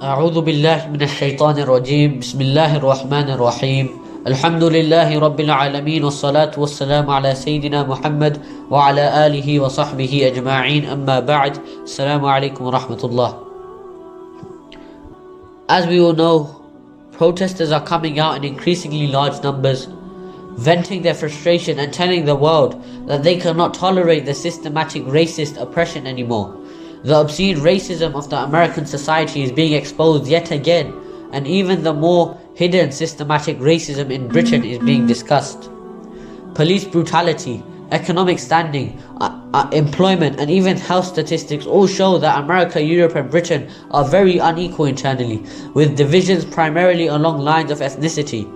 أعوذ بالله من الشيطان الرجيم بسم الله الرحمن الرحيم الحمد لله رب العالمين والصلاة والسلام على سيدنا محمد وعلى آله وصحبه أجمعين أما بعد السلام عليكم ورحمة الله. As we all know, protesters are coming out in increasingly large numbers, venting their frustration and telling the world that they cannot tolerate the systematic racist oppression anymore. The obscene racism of the American society is being exposed yet again, and even the more hidden systematic racism in Britain is being discussed. Police brutality, economic standing, employment and even health statistics all show that America, Europe and Britain are very unequal internally, with divisions primarily along lines of ethnicity.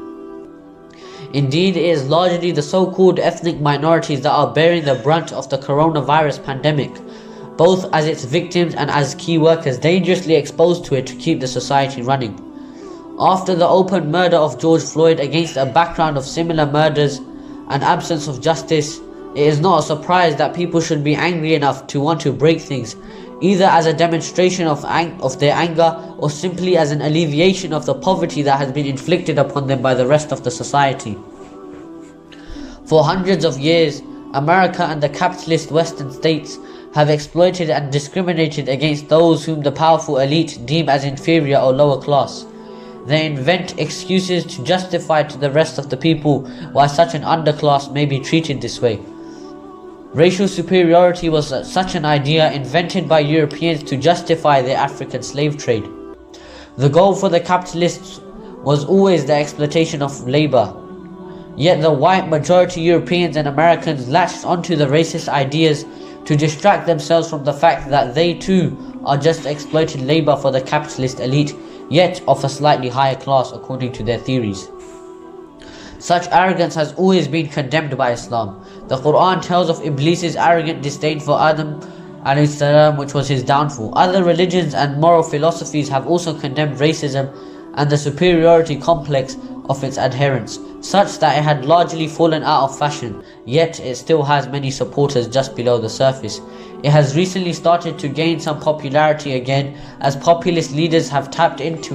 Indeed, it is largely the so-called ethnic minorities that are bearing the brunt of the coronavirus pandemic, both as its victims and as key workers dangerously exposed to it to keep the society running. After the open murder of George Floyd against a background of similar murders and absence of justice, it is not a surprise that people should be angry enough to want to break things, either as a demonstration of their anger or simply as an alleviation of the poverty that has been inflicted upon them by the rest of the society. For hundreds of years, America and the capitalist Western states have exploited and discriminated against those whom the powerful elite deem as inferior or lower class. They invent excuses to justify to the rest of the people why such an underclass may be treated this way. Racial superiority was such an idea invented by Europeans to justify their African slave trade. The goal for the capitalists was always the exploitation of labor. Yet the white majority Europeans and Americans latched onto the racist ideas to distract themselves from the fact that they too are just exploited labor for the capitalist elite, yet of a slightly higher class according to their theories. Such arrogance has always been condemned by Islam. The Quran tells of Iblis's arrogant disdain for Adam alayhi salam, which was his downfall. Other religions and moral philosophies have also condemned racism and the superiority complex of its adherents, such that it had largely fallen out of fashion, yet it still has many supporters just below the surface. It has recently started to gain some popularity again as populist leaders have tapped into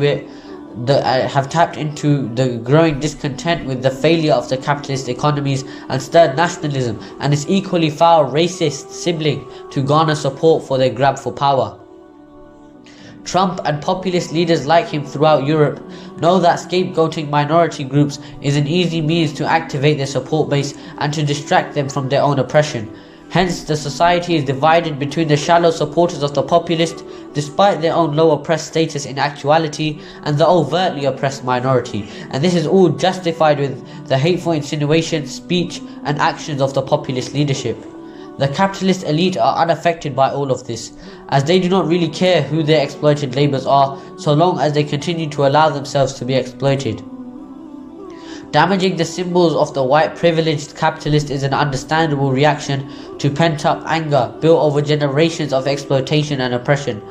the growing discontent with the failure of the capitalist economies and stirred nationalism and its equally foul racist sibling to garner support for their grab for power. Trump and populist leaders like him throughout Europe know that scapegoating minority groups is an easy means to activate their support base and to distract them from their own oppression. Hence, the society is divided between the shallow supporters of the populist, despite their own low oppressed status in actuality, and the overtly oppressed minority. And this is all justified with the hateful insinuations, speech, and actions of the populist leadership. The capitalist elite are unaffected by all of this, as they do not really care who their exploited labourers are, so long as they continue to allow themselves to be exploited. Damaging the symbols of the white privileged capitalist is an understandable reaction to pent-up anger built over generations of exploitation and oppression.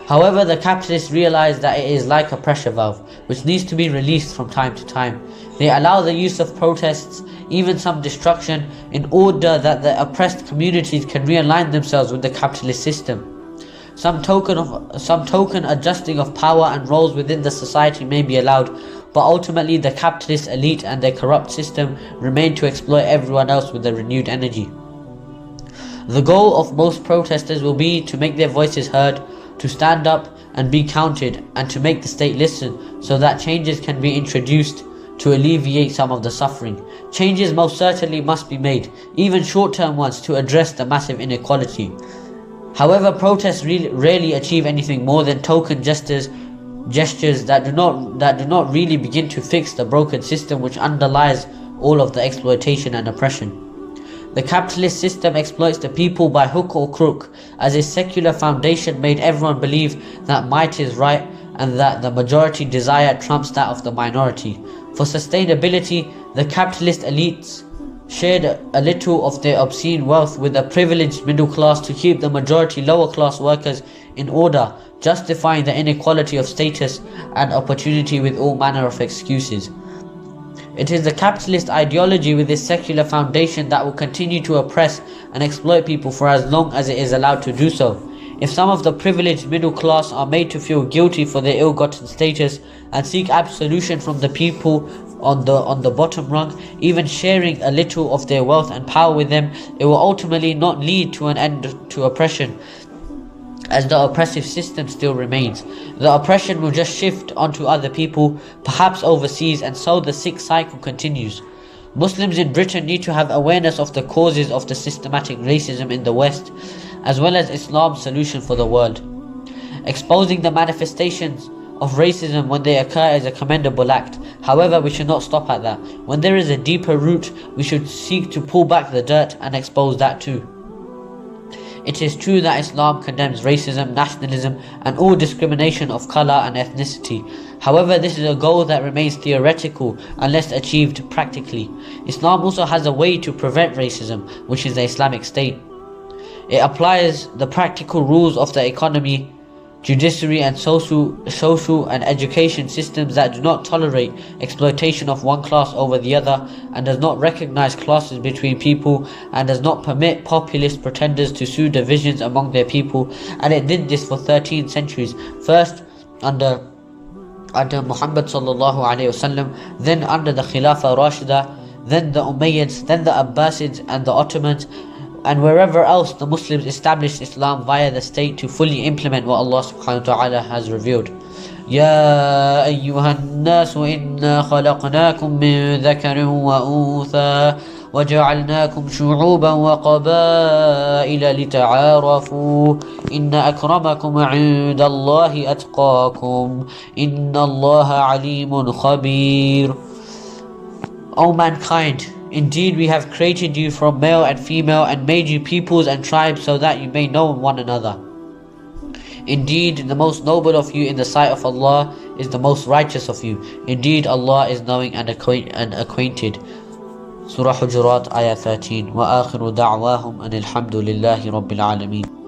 However, the capitalists realize that it is like a pressure valve, which needs to be released from time to time. They allow the use of protests, even some destruction, in order that the oppressed communities can realign themselves with the capitalist system. Some token adjusting of power and roles within the society may be allowed, but ultimately the capitalist elite and their corrupt system remain to exploit everyone else with a renewed energy. The goal of most protesters will be to make their voices heard, to stand up and be counted, and to make the state listen so that changes can be introduced to alleviate some of the suffering. Changes most certainly must be made, even short-term ones, to address the massive inequality. However, protests rarely achieve anything more than token gestures that do not really begin to fix the broken system which underlies all of the exploitation and oppression. The capitalist system exploits the people by hook or crook, as its secular foundation made everyone believe that might is right and that the majority desire trumps that of the minority. For sustainability, the capitalist elites shared a little of their obscene wealth with a privileged middle class to keep the majority lower class workers in order, justifying the inequality of status and opportunity with all manner of excuses. It is the capitalist ideology with its secular foundation that will continue to oppress and exploit people for as long as it is allowed to do so. If some of the privileged middle class are made to feel guilty for their ill-gotten status and seek absolution from the people on the bottom rung, even sharing a little of their wealth and power with them, it will ultimately not lead to an end to oppression, as the oppressive system still remains. The oppression will just shift onto other people, perhaps overseas, and so the sick cycle continues. Muslims in Britain need to have awareness of the causes of the systematic racism in the West, as well as Islam's solution for the world. Exposing the manifestations of racism when they occur is a commendable act. However, we should not stop at that. When there is a deeper root, we should seek to pull back the dirt and expose that too. It is true that Islam condemns racism, nationalism, and all discrimination of color and ethnicity. However, this is a goal that remains theoretical unless achieved practically. Islam also has a way to prevent racism, which is the Islamic State. It applies the practical rules of the economy, judiciary, and social and education systems that do not tolerate exploitation of one class over the other, and does not recognize classes between people, and does not permit populist pretenders to sow divisions among their people. And it did this for 13 centuries, first under Muhammad sallallahu alaihi wasallam, then under the Khilafah Rashida, then the Umayyads, then the Abbasids and the Ottomans, and wherever else the Muslims established Islam via the state to fully implement what Allah subhanahu wa ta'ala has revealed. يا أيها الناس إنا خلقناكم من ذكر وأنثى وجعلناكم شعوبا وقبائل لتعارفوا إن أكرمكم عند الله أتقاكم إن الله عليم خبير. O mankind, indeed we have created you from male and female and made you peoples and tribes so that you may know one another. Indeed, the most noble of you in the sight of Allah is the most righteous of you. Indeed, Allah is knowing and acquainted. Surah Hujurat, Ayah 13. وآخر دعواهم أن الحمد لله رب العالمين.